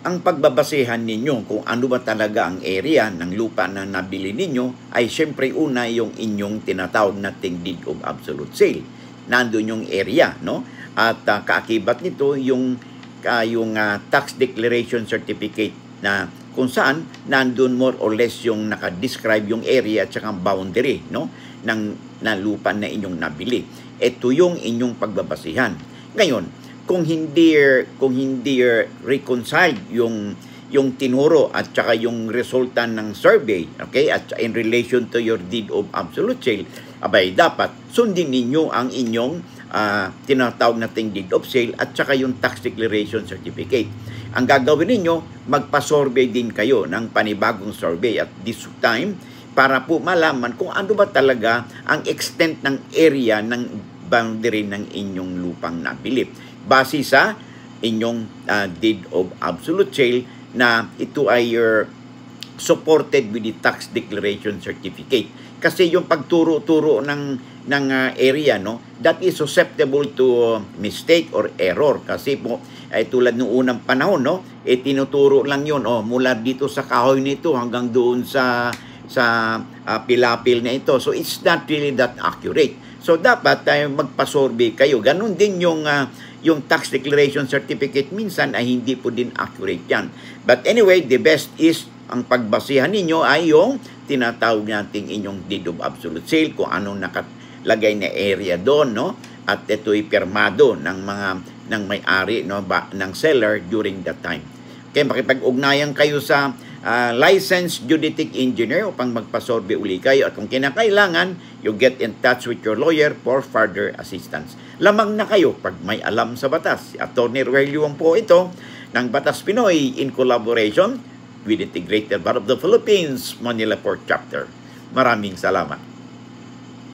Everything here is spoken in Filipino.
ang pagbabasehan ninyo kung ano ba talaga ang area ng lupa na nabili ninyo ay syempre una yung inyong tinatawag nating deed of absolute sale. Nandun yung area, no? At kaakibat nito yung tax declaration certificate na kung saan nandun more or less yung naka-describe yung area at saka boundary, no, ng lupa na inyong nabili. Ito yung inyong pagbabasihan. Ngayon, kung hindi reconciled yung tinuro at saka yung resulta ng survey, okay, at in relation to your deed of absolute sale, abay dapat sundin ninyo ang inyong tinatawag nating deed of sale at saka yung tax declaration certificate. Ang gagawin ninyo, magpa-survey din kayo ng panibagong survey at this time para po malaman kung ano ba talaga ang extent ng area ng boundary ng inyong lupang nabili. Base sa inyong deed of absolute sale na ito ay supported with the tax declaration certificate. Kasi yung pagturo-turo ng area, no, that is susceptible to mistake or error. Kasi po, ay tulad ng unang panahon, no, tinuturo lang yun, mula dito sa kahoy nito hanggang doon sa pilapil na ito. So it's not really that accurate. So dapat magpa-survey kayo. Ganun din yung tax declaration certificate minsan ay hindi po din accurate yan. But anyway, the best is ang pagbasihan ninyo ay yung tinatawag nating inyong deed of absolute sale, kung anong nakalagay na area doon, no? At ito'y pirmado ng may-ari, no, ng seller during that time. Okay, makipag-ugnayan kayo sa licensed geodetic engineer upang magpa-survey uli kayo, at kung kinakailangan, you get in touch with your lawyer for further assistance. Lamang na kayo pag may alam sa batas. Si Attorney Rogelio po ito ng Batas Pinoy in collaboration with Integrated Bar of the Philippines, Manila Port Chapter. Maraming salamat.